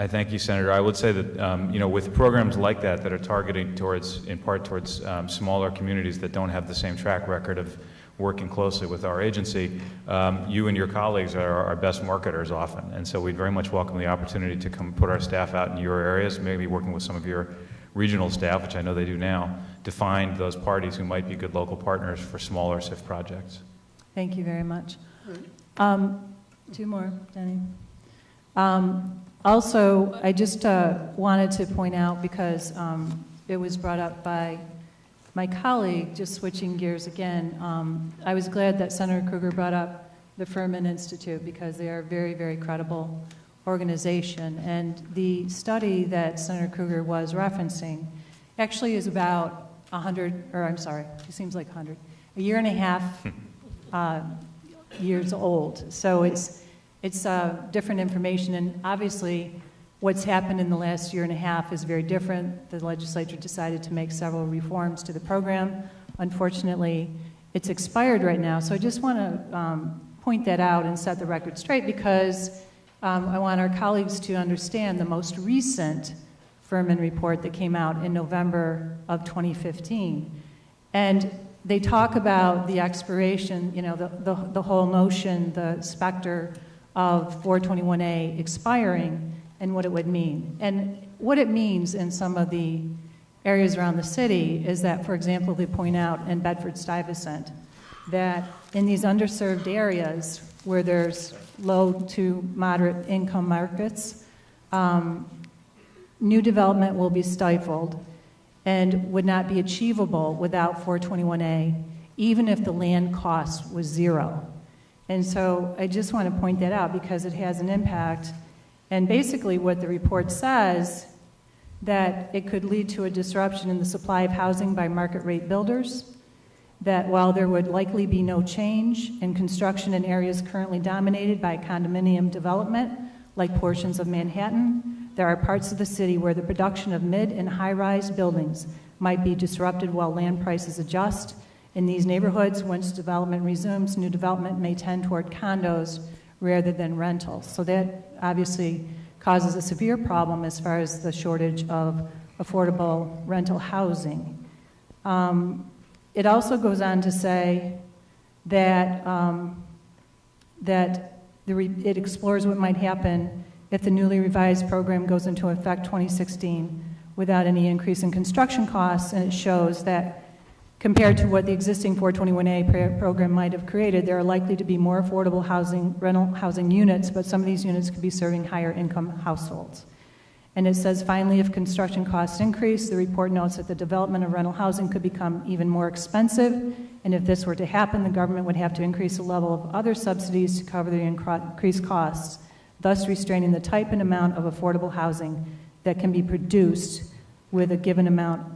I thank you, Senator. I would say that, with programs like that that are targeting in part towards smaller communities that don't have the same track record of working closely with our agency, you and your colleagues are our best marketers often. And so we'd very much welcome the opportunity to come put our staff out in your areas, maybe working with some of your regional staff, which I know they do now, to find those parties who might be good local partners for smaller SIF projects. Thank you very much. Two more, Denny. Also, I just wanted to point out, because it was brought up by my colleague, just switching gears again, I was glad that Senator Krueger brought up the Furman Institute, because they are a very, very credible organization. And the study that Senator Krueger was referencing actually is about it seems like 100, a year and a half years old. So it's different information, and obviously what's happened in the last year and a half is very different. The legislature decided to make several reforms to the program. Unfortunately, it's expired right now, so I just want to point that out and set the record straight, because I want our colleagues to understand the most recent Furman report that came out in November of 2015. And they talk about the expiration, the whole notion, the specter of 421A expiring and what it would mean. And what it means in some of the areas around the city is that, for example, they point out in Bedford-Stuyvesant that in these underserved areas where there's low to moderate income markets, new development will be stifled and would not be achievable without 421A, even if the land cost was zero. And so I just want to point that out, because it has an impact. And basically what the report says, that it could lead to a disruption in the supply of housing by market rate builders, that while there would likely be no change in construction in areas currently dominated by condominium development, like portions of Manhattan, there are parts of the city where the production of mid and high-rise buildings might be disrupted while land prices adjust. In these neighborhoods, once development resumes, new development may tend toward condos rather than rentals. So that obviously causes a severe problem as far as the shortage of affordable rental housing. It also goes on to say that, it explores what might happen if the newly revised program goes into effect 2016 without any increase in construction costs, and it shows that compared to what the existing 421A program might have created, there are likely to be more affordable rental housing units, but some of these units could be serving higher income households. And it says, finally, if construction costs increase, the report notes that the development of rental housing could become even more expensive, and if this were to happen, the government would have to increase the level of other subsidies to cover the increased costs, thus restraining the type and amount of affordable housing that can be produced with a given amount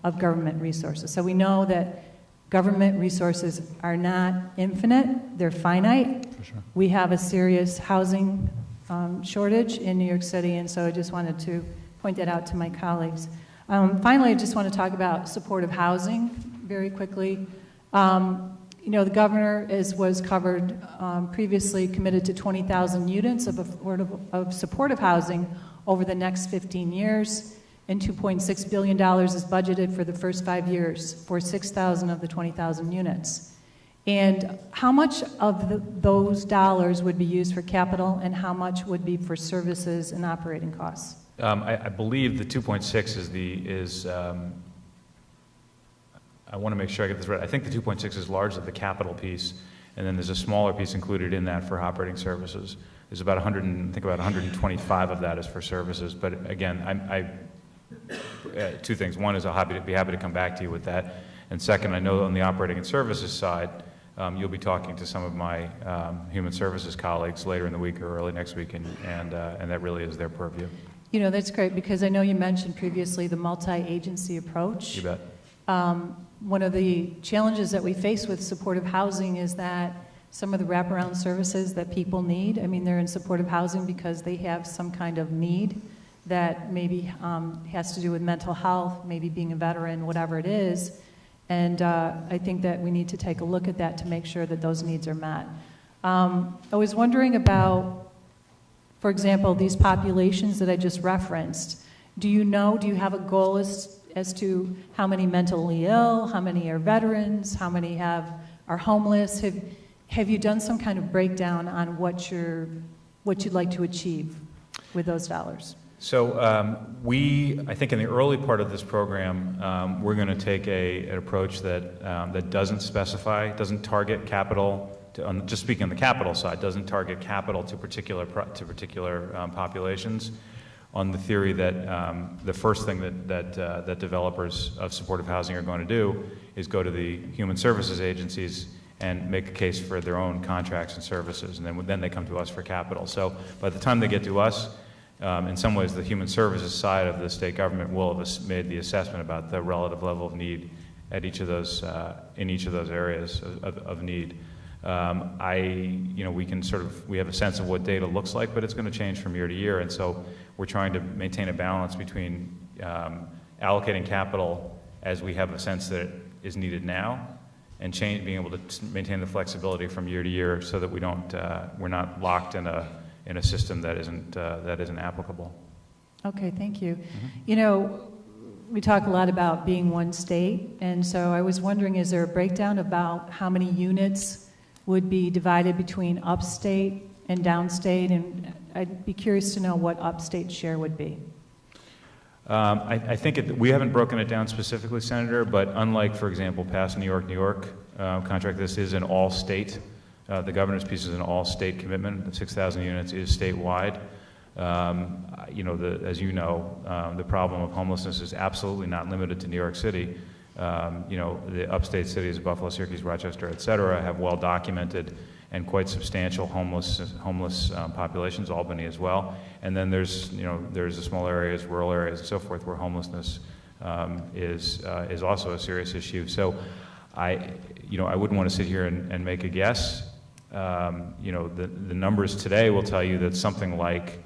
of government resources. So we know that government resources are not infinite, they're finite. For sure. We have a serious housing shortage in New York City, and so I just wanted to point that out to my colleagues. Finally, I just want to talk about supportive housing very quickly. The governor, as was covered previously, committed to 20,000 units of supportive housing over the next 15 years, and $2.6 billion is budgeted for the first 5 years for 6,000 of the 20,000 units. And how much of those dollars would be used for capital, and how much would be for services and operating costs? I believe the 2.6 is I want to make sure I get this right. I think the 2.6 is largely the capital piece, and then there's a smaller piece included in that for operating services. There's about 125 of that is for services. But again, two things. One is I'll be happy to come back to you with that. And second, I know on the operating and services side, you'll be talking to some of my human services colleagues later in the week or early next week, and that really is their purview. That's great, because I know you mentioned previously the multi-agency approach. You bet. One of the challenges that we face with supportive housing is that some of the wraparound services that people need, they're in supportive housing because they have some kind of need that maybe has to do with mental health, maybe being a veteran, whatever it is. And I think that we need to take a look at that to make sure that those needs are met. I was wondering about For example, these populations that I just referenced, do you have a goal as to how many mentally ill, how many are veterans, how many are homeless? Have you done some kind of breakdown on what you'd like to achieve with those dollars? So I think in the early part of this program, we're going to take an approach that doesn't specify, doesn't target capital. Just speaking on the capital side, doesn't target capital to particular populations, on the theory that the first thing that developers of supportive housing are going to do is go to the human services agencies and make a case for their own contracts and services, and then they come to us for capital. So by the time they get to us, in some ways the human services side of the state government will have made the assessment about the relative level of need at each of those in each of those areas of need. We have a sense of what data looks like, but it's going to change from year to year, and so we're trying to maintain a balance between allocating capital as we have a sense that it is needed now, and being able to maintain the flexibility from year to year, so that we're not locked in a system that isn't applicable. Okay, thank you. Mm-hmm. We talk a lot about being one state, and so I was wondering, is there a breakdown about how many units would be divided between upstate and downstate? And I'd be curious to know what upstate share would be. I think we haven't broken it down specifically, Senator, but unlike, for example, past New York contract, this is an all-state. The governor's piece is an all-state commitment. The 6,000 units is statewide. As you know, the problem of homelessness is absolutely not limited to New York City. The upstate cities of Buffalo, Syracuse, Rochester, et cetera, have well-documented and quite substantial homeless populations, Albany as well. And then there's the small areas, rural areas, and so forth, where homelessness is also a serious issue. So I wouldn't want to sit here and make a guess. The numbers today will tell you that something like,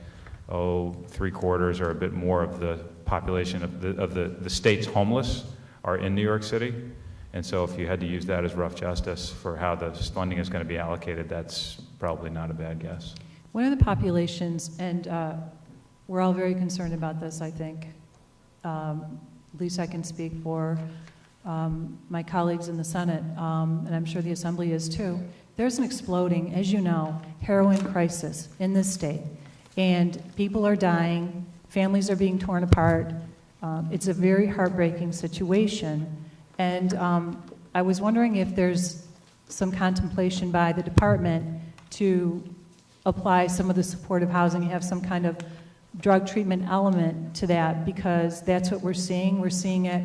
3/4 or a bit more of the population of the state's homeless are in New York City. And so if you had to use that as rough justice for how the funding is going to be allocated, that's probably not a bad guess. One of the populations, and we're all very concerned about this, I think. At least I can speak for my colleagues in the Senate, and I'm sure the Assembly is too. There's an exploding, as you know, heroin crisis in this state. And people are dying, families are being torn apart. It's a very heartbreaking situation. And I was wondering if there's some contemplation by the department to apply some of the supportive housing, have some kind of drug treatment element to that, because that's what we're seeing. We're seeing it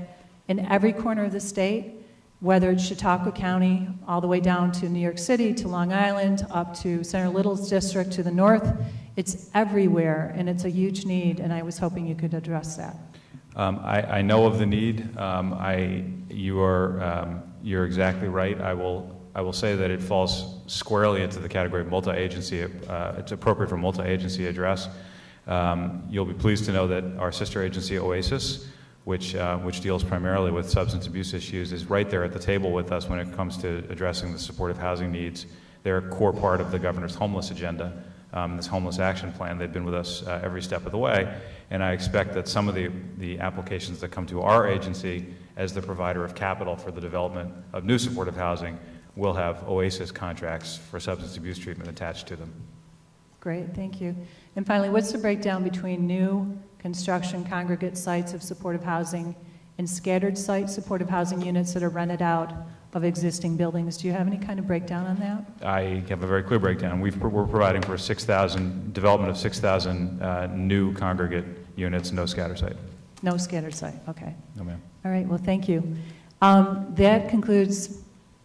in every corner of the state, whether it's Chautauqua County, all the way down to New York City, to Long Island, up to Senator Little's district to the north. It's everywhere, and it's a huge need, and I was hoping you could address that. I know of the need. You're exactly right. I will say that it falls squarely into the category of multi-agency. It's appropriate for multi-agency address. You'll be pleased to know that our sister agency, OASIS, which deals primarily with substance abuse issues, is right there at the table with us when it comes to addressing the supportive housing needs. They're a core part of the governor's homeless agenda, this homeless action plan. They've been with us every step of the way, and I expect that some of the applications that come to our agency as the provider of capital for the development of new supportive housing will have OASIS contracts for substance abuse treatment attached to them. Great, thank you. And finally, what's the breakdown between new construction congregate sites of supportive housing and scattered site supportive housing units that are rented out of existing buildings? Do you have any kind of breakdown on that? I have a very clear breakdown. We're providing for development of 6,000 new congregate units, no scattered site. No scattered site, okay. No, ma'am. All right, well, thank you. That concludes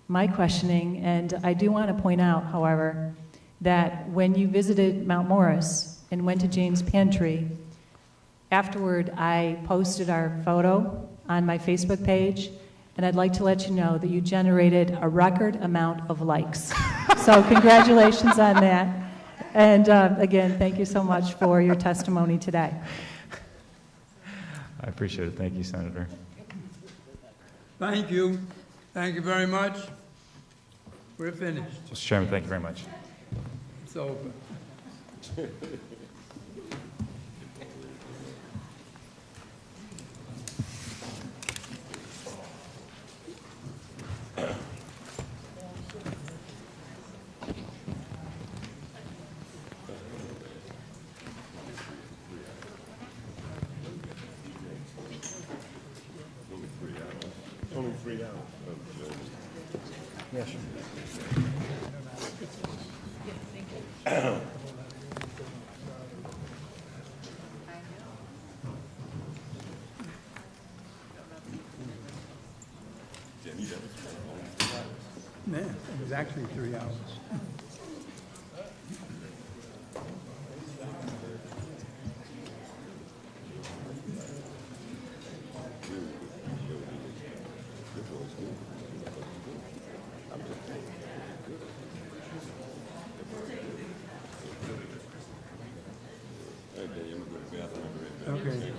my questioning, and I do want to point out, however, that when you visited Mount Morris and went to Jane's Pantry, afterward I posted our photo on my Facebook page, and I'd like to let you know that you generated a record amount of likes. So congratulations on that. And again, thank you so much for your testimony today. I appreciate it. Thank you, Senator. Thank you. Thank you very much. We're finished. Mr. Chairman, thank you very much. It's over. Yes. Man, it was actually 3 hours. Okay.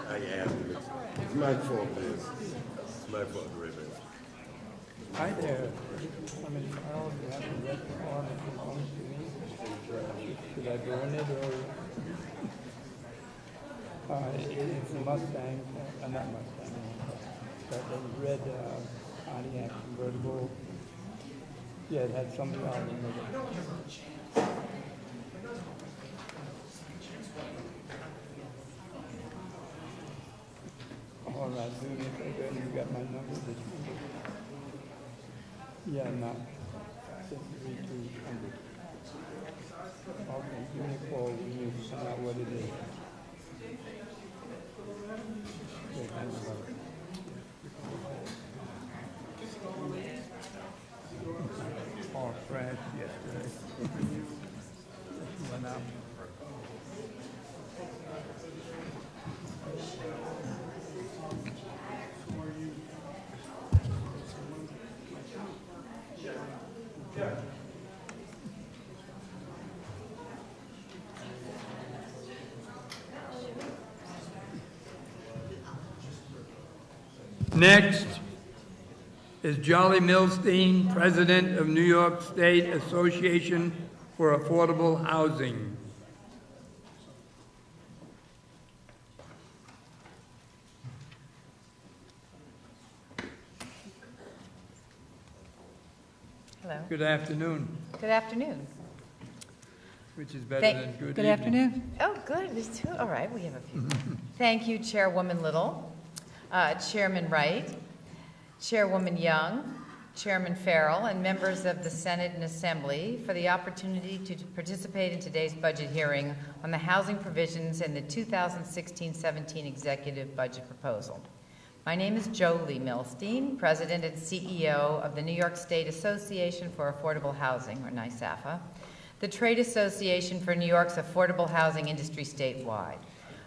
I asked him. It's my fault, Liz. It's my fault, right, man. Hi there. I mean, Carl, you have to read the form if you want to. Should I burn it or? It's a Mustang, not Mustang, but a red Pontiac convertible. Yeah, it had something on it. All right, do me a favor, you got my number, this number? Yeah, not 63200. Okay, give me a call when you find out what it is. Okay, thanks, brother. All crashed yesterday. Just went out. Next is Jolly Milstein, President of New York State Association for Affordable Housing. Hello. Good afternoon, Good afternoon. which is better Thank- than good Good evening. afternoon. Oh, good. There's two. All right, we have a few. Thank you, Chairwoman Little, Chairman Wright, Chairwoman Young, Chairman Farrell, and members of the Senate and Assembly for the opportunity to participate in today's budget hearing on the housing provisions in the 2016-17 executive budget proposal. My name is Jolie Milstein, President and CEO of the New York State Association for Affordable Housing, or NYSAFA, the trade association for New York's affordable housing industry statewide.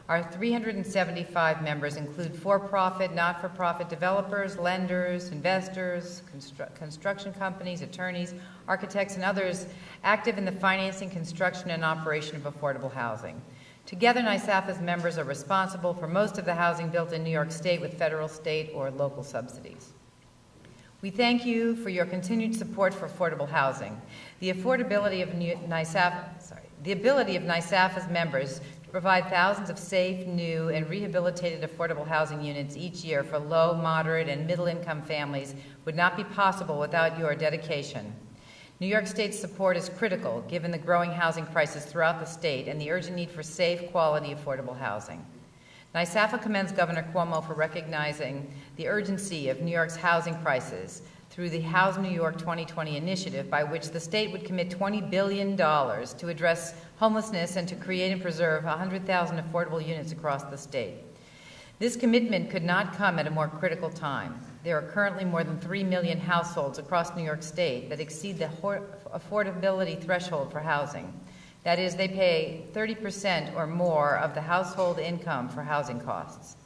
Our 375 members include for-profit, not-for-profit developers, lenders, investors, construction companies, attorneys, architects, and others active in the financing, construction, and operation of affordable housing. Together, NYSAFA's members are responsible for most of the housing built in New York State with federal, state, or local subsidies. We thank you for your continued support for affordable housing. The affordability of the ability of NYSAFA's members to provide thousands of safe, new, and rehabilitated affordable housing units each year for low, moderate, and middle-income families would not be possible without your dedication. New York State's support is critical given the growing housing crisis throughout the state and the urgent need for safe, quality, affordable housing. NYSAFA commends Governor Cuomo for recognizing the urgency of New York's housing crisis through the House New York 2020 initiative, by which the state would commit $20 billion to address homelessness and to create and preserve 100,000 affordable units across the state. This commitment could not come at a more critical time. There are currently more than 3 million households across New York State that exceed the affordability threshold for housing. That is, they pay 30% or more of the household income for housing costs.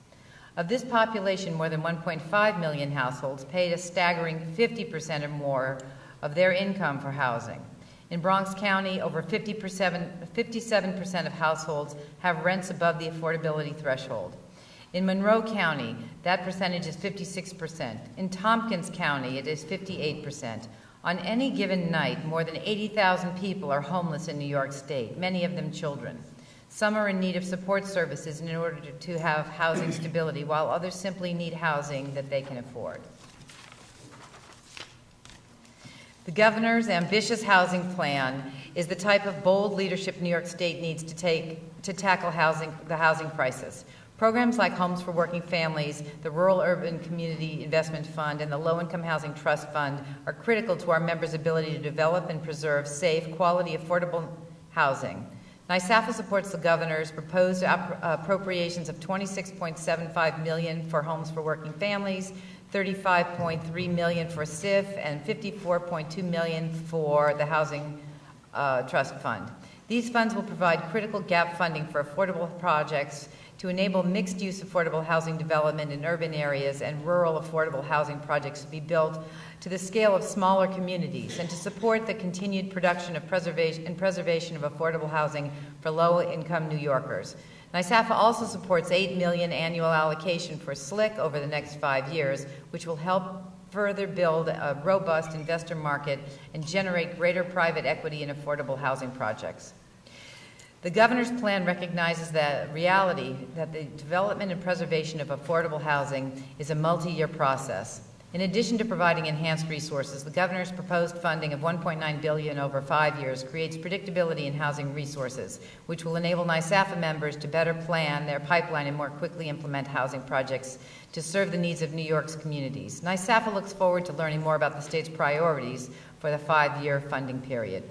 Of this population, more than 1.5 million households paid a staggering 50% or more of their income for housing. In Bronx County, over 57% of households have rents above the affordability threshold. In Monroe County, that percentage is 56%. In Tompkins County, it is 58%. On any given night, more than 80,000 people are homeless in New York State, many of them children. Some are in need of support services in order to have housing stability, while others simply need housing that they can afford. The governor's ambitious housing plan is the type of bold leadership New York State needs to take to tackle the housing crisis. Programs like Homes for Working Families, the Rural Urban Community Investment Fund, and the Low Income Housing Trust Fund are critical to our members' ability to develop and preserve safe, quality, affordable housing. NYSAFA supports the governor's proposed appropriations of $26.75 million for Homes for Working Families, $35.3 million for SIF, and $54.2 million for the Housing Trust Fund. These funds will provide critical gap funding for affordable projects to enable mixed-use affordable housing development in urban areas and rural affordable housing projects to be built to the scale of smaller communities, and to support the continued production of preservation of affordable housing for low-income New Yorkers. NYSAFA also supports $8 million annual allocation for SLIC over the next 5 years, which will help further build a robust investor market and generate greater private equity in affordable housing projects. The governor's plan recognizes the reality that the development and preservation of affordable housing is a multi-year process. In addition to providing enhanced resources, the governor's proposed funding of $1.9 billion over 5 years creates predictability in housing resources, which will enable NYSAFA members to better plan their pipeline and more quickly implement housing projects to serve the needs of New York's communities. NYSAFA looks forward to learning more about the state's priorities for the 5-year funding period.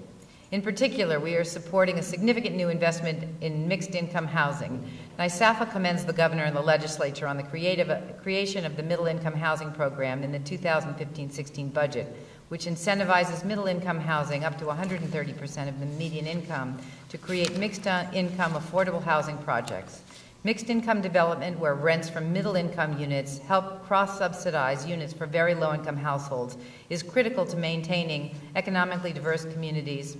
In particular, we are supporting a significant new investment in mixed-income housing. NYSAFA commends the governor and the legislature on the creation of the middle-income housing program in the 2015-16 budget, which incentivizes middle-income housing up to 130% of the median income to create mixed-income affordable housing projects. Mixed-income development, where rents from middle-income units help cross-subsidize units for very low-income households, is critical to maintaining economically diverse communities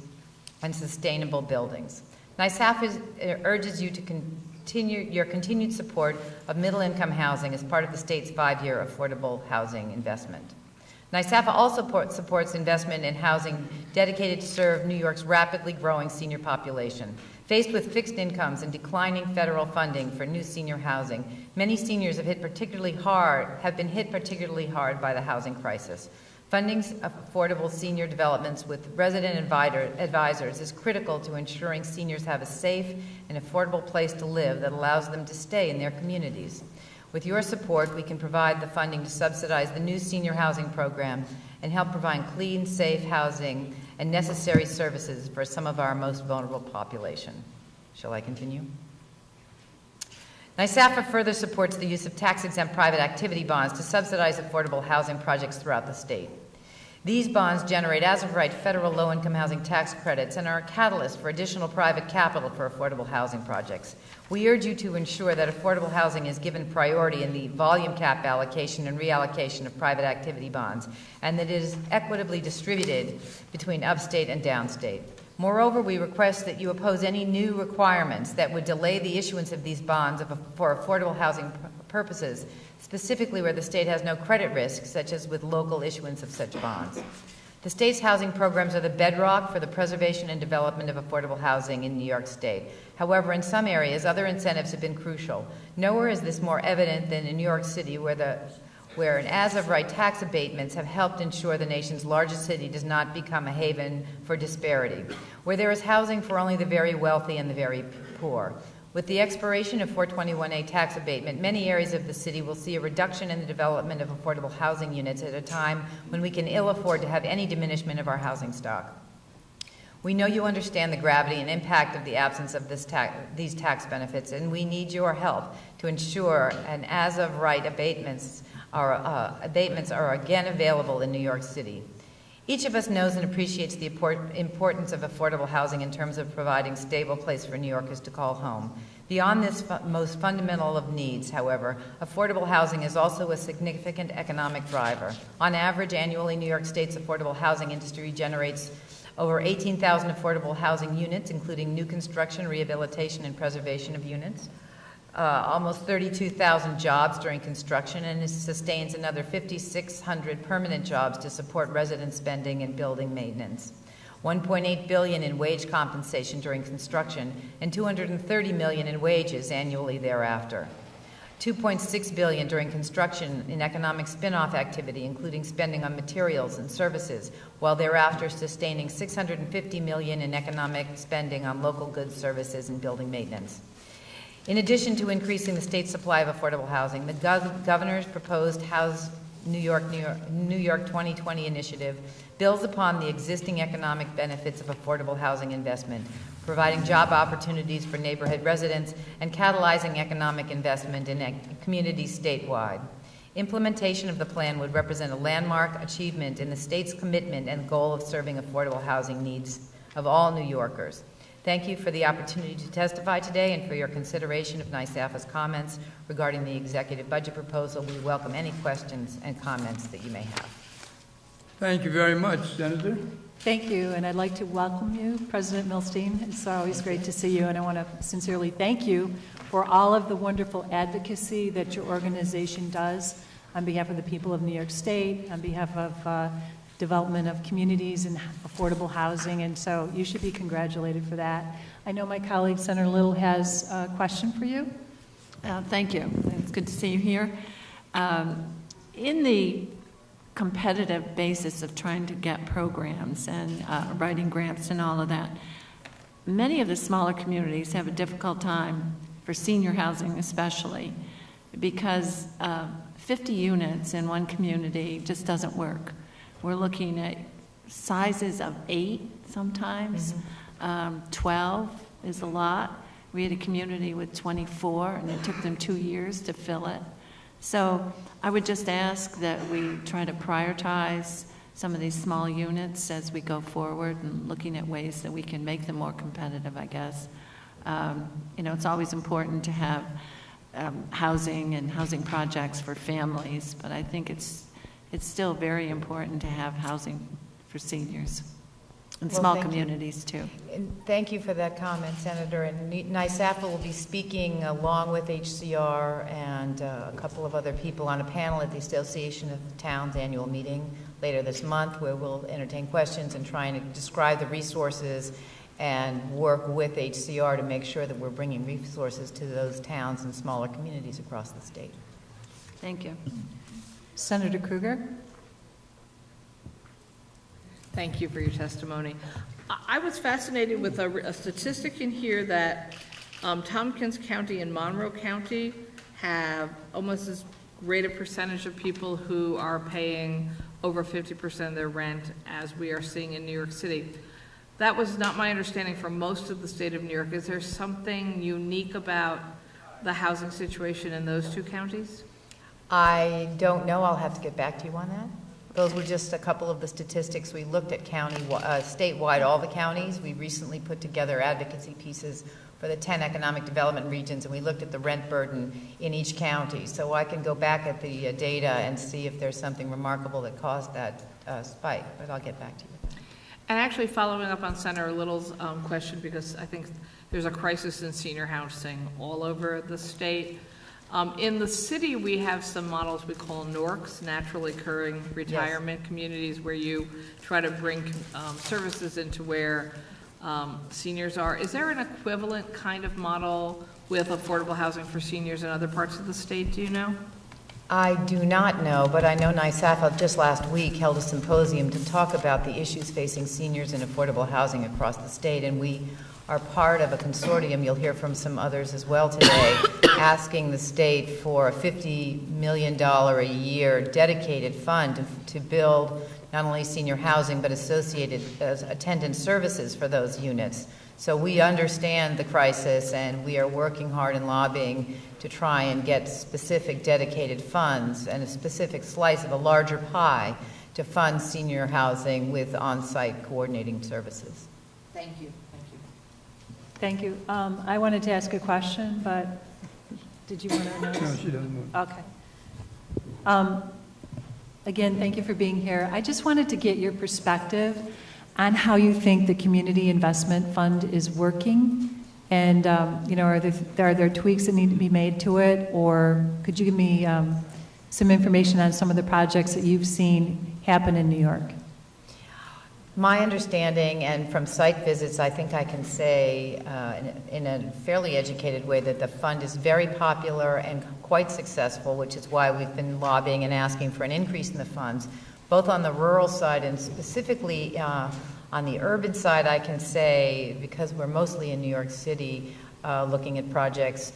and sustainable buildings. NYSAFA urges you to continue your continued support of middle-income housing as part of the state's 5-year affordable housing investment. NYSAFA also supports investment in housing dedicated to serve New York's rapidly growing senior population. Faced with fixed incomes and declining federal funding for new senior housing, many seniors have been hit particularly hard by the housing crisis. Funding of affordable senior developments with resident advisors is critical to ensuring seniors have a safe and affordable place to live that allows them to stay in their communities. With your support, we can provide the funding to subsidize the new senior housing program and help provide clean, safe housing and necessary services for some of our most vulnerable population. Shall I continue? NYSAFA further supports the use of tax-exempt private activity bonds to subsidize affordable housing projects throughout the state. These bonds generate as-of-right federal low-income housing tax credits and are a catalyst for additional private capital for affordable housing projects. We urge you to ensure that affordable housing is given priority in the volume cap allocation and reallocation of private activity bonds, and that it is equitably distributed between upstate and downstate. Moreover, we request that you oppose any new requirements that would delay the issuance of these bonds for affordable housing purposes, specifically where the state has no credit risk, such as with local issuance of such bonds. The state's housing programs are the bedrock for the preservation and development of affordable housing in New York State. However, in some areas, other incentives have been crucial. Nowhere is this more evident than in New York City, where an as-of-right tax abatements have helped ensure the nation's largest city does not become a haven for disparity, where there is housing for only the very wealthy and the very poor. With the expiration of 421A tax abatement, many areas of the city will see a reduction in the development of affordable housing units at a time when we can ill afford to have any diminishment of our housing stock. We know you understand the gravity and impact of the absence of these tax benefits, and we need your help to ensure an as-of-right abatements are again available in New York City. Each of us knows and appreciates the importance of affordable housing in terms of providing a stable place for New Yorkers to call home. Beyond this most fundamental of needs, however, affordable housing is also a significant economic driver. On average, annually, New York State's affordable housing industry generates over 18,000 affordable housing units, including new construction, rehabilitation, and preservation of units. Almost 32,000 jobs during construction, and it sustains another 5,600 permanent jobs to support resident spending and building maintenance. $1.8 billion in wage compensation during construction, and $230 million in wages annually thereafter. $2.6 billion during construction in economic spin-off activity, including spending on materials and services, while thereafter sustaining $650 million in economic spending on local goods, services, and building maintenance. In addition to increasing the state's supply of affordable housing, the governor's proposed New York 2020 initiative builds upon the existing economic benefits of affordable housing investment, providing job opportunities for neighborhood residents and catalyzing economic investment in communities statewide. Implementation of the plan would represent a landmark achievement in the state's commitment and goal of serving affordable housing needs of all New Yorkers. Thank you for the opportunity to testify today and for your consideration of NYSAFA's comments regarding the executive budget proposal. We welcome any questions and comments that you may have. Thank you very much, Senator. Thank you, and I'd like to welcome you, President Milstein. It's always great to see you, and I want to sincerely thank you for all of the wonderful advocacy that your organization does on behalf of the people of New York State, on behalf of development of communities and affordable housing, and so you should be congratulated for that. I know my colleague, Senator Little, has a question for you. Thank you. It's good to see you here. In the competitive basis of trying to get programs and writing grants and all of that, many of the smaller communities have a difficult time, for senior housing especially, because 50 units in one community just doesn't work. We're looking at sizes of 8 sometimes. 12 is a lot. We had a community with 24, and it took them 2 years to fill it. So I would just ask that we try to prioritize some of these small units as we go forward and looking at ways that we can make them more competitive, I guess. You know, it's always important to have housing and housing projects for families, but I think it's still very important to have housing for seniors and small communities too. And thank you for that comment, Senator. And NYSAFA will be speaking along with HCR and a couple of other people on a panel at the Association of Towns annual meeting later this month, where we'll entertain questions and try and describe the resources and work with HCR to make sure that we're bringing resources to those towns and smaller communities across the state. Thank you. Senator Kruger. Thank you for your testimony. I was fascinated with a statistic in here that Tompkins County and Monroe County have almost as great a percentage of people who are paying over 50% of their rent as we are seeing in New York City. That was not my understanding for most of the state of New York. Is there something unique about the housing situation in those two counties? I don't know. I'll have to get back to you on that. Those were just a couple of the statistics. We looked at statewide, all the counties. We recently put together advocacy pieces for the 10 economic development regions, and we looked at the rent burden in each county. So I can go back at the data and see if there's something remarkable that caused that spike, but I'll get back to you with that. And actually following up on Senator Little's question, because I think there's a crisis in senior housing all over the state. In the city, we have some models we call NORCs, naturally occurring retirement communities, where you try to bring services into where seniors are. Is there an equivalent kind of model with affordable housing for seniors in other parts of the state? Do you know? I do not know, but I know NYSAFA just last week held a symposium to talk about the issues facing seniors in affordable housing across the state, and we are part of a consortium, you'll hear from some others as well today, asking the state for a $50 million a year dedicated fund to build not only senior housing but associated attendant services for those units. So we understand the crisis, and we are working hard and lobbying to try and get specific dedicated funds and a specific slice of a larger pie to fund senior housing with on-site coordinating services. Thank you. Thank you. I wanted to ask a question, but did you want to announce? No, she doesn't want. Okay. Again, thank you for being here. I just wanted to get your perspective on how you think the Community Investment Fund is working, and you know, are there tweaks that need to be made to it, or could you give me some information on some of the projects that you've seen happen in New York? My understanding, and from site visits, I think I can say in a fairly educated way that the fund is very popular and quite successful, which is why we've been lobbying and asking for an increase in the funds, both on the rural side and specifically on the urban side. I can say, because we're mostly in New York City looking at projects,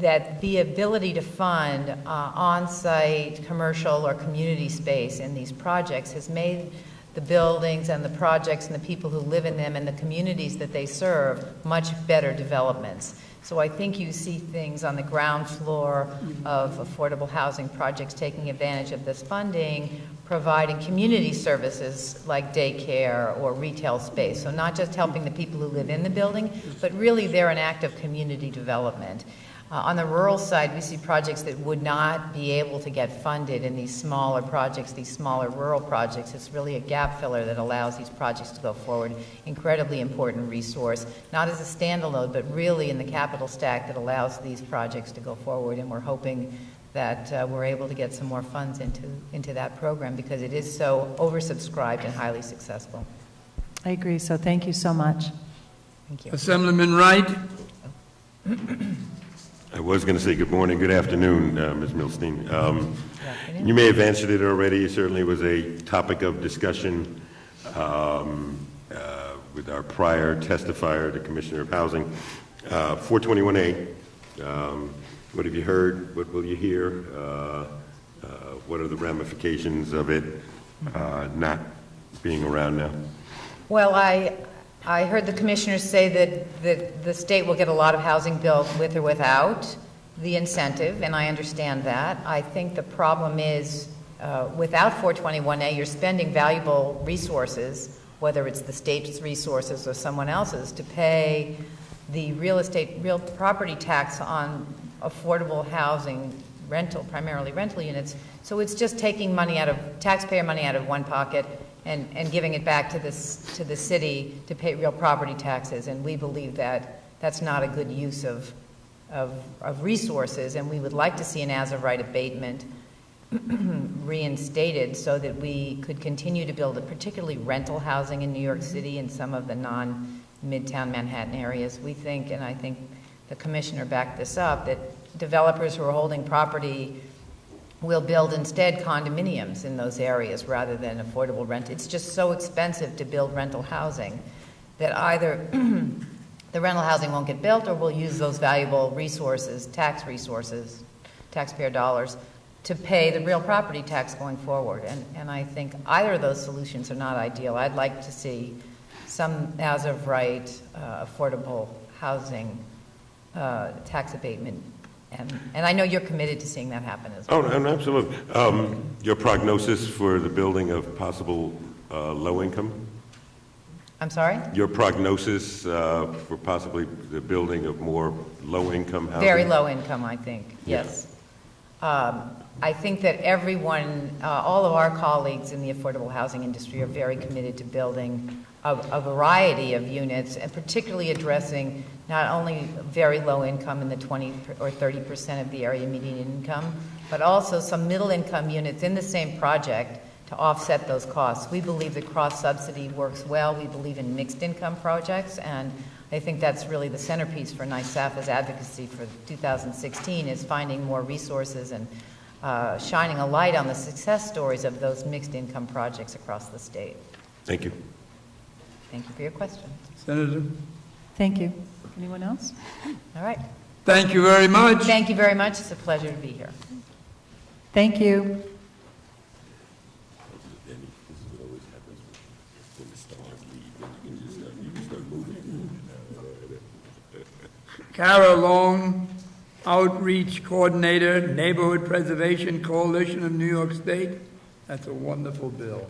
that the ability to fund on-site commercial or community space in these projects has made the buildings and the projects and the people who live in them and the communities that they serve much better developments. So I think you see things on the ground floor of affordable housing projects taking advantage of this funding, providing community services like daycare or retail space. So not just helping the people who live in the building, but really they're an act of community development. On the rural side, we see projects that would not be able to get funded in these smaller projects, these smaller rural projects. It's really a gap filler that allows these projects to go forward. Incredibly important resource, not as a standalone, but really in the capital stack that allows these projects to go forward. And we're hoping that we're able to get some more funds into that program because it is so oversubscribed and highly successful. I agree, so thank you so much. Thank you. Assemblyman Wright. I was going to say good morning, good afternoon, Ms. Milstein. You may have answered it already. It certainly was a topic of discussion with our prior testifier, the Commissioner of Housing. 421A, what have you heard? What will you hear? What are the ramifications of it not being around now? Well, I heard the commissioners say that the state will get a lot of housing built with or without the incentive, and I understand that. I think the problem is without 421A, you're spending valuable resources, whether it's the state's resources or someone else's, to pay the real property tax on affordable housing, primarily rental units. So it's just taking money taxpayer money out of one pocket and giving it back to the city to pay real property taxes, and we believe that that's not a good use of resources, and we would like to see an as-of-right abatement reinstated so that we could continue to build particularly rental housing in New York City and some of the non-Midtown Manhattan areas. We think, and I think the commissioner backed this up, that developers who are holding property will build instead condominiums in those areas rather than affordable rent. It's just so expensive to build rental housing that either the rental housing won't get built or we'll use those valuable resources, tax resources, taxpayer dollars, to pay the real property tax going forward. And I think either of those solutions are not ideal. I'd like to see some as-of-right affordable housing tax abatement. And I know you're committed to seeing that happen as well. Oh, absolutely. Your prognosis for the building of possible low income? I'm sorry? Your prognosis for possibly the building of more low income housing? Very low income, I think, yes. I think that everyone, all of our colleagues in the affordable housing industry are very committed to building a variety of units, and particularly addressing not only very low income in the 20 or 30% of the area median income, but also some middle income units in the same project to offset those costs. We believe that cross-subsidy works well. We believe in mixed income projects, and I think that's really the centerpiece for NYSAFA's advocacy for 2016 is finding more resources and shining a light on the success stories of those mixed income projects across the state. Thank you. Thank you for your question. Senator. Thank you. Anyone else? All right. Thank you very much. Thank you very much. It's a pleasure to be here. Thank you. Kara Long, Outreach Coordinator, Neighborhood Preservation Coalition of New York State. That's a wonderful bill.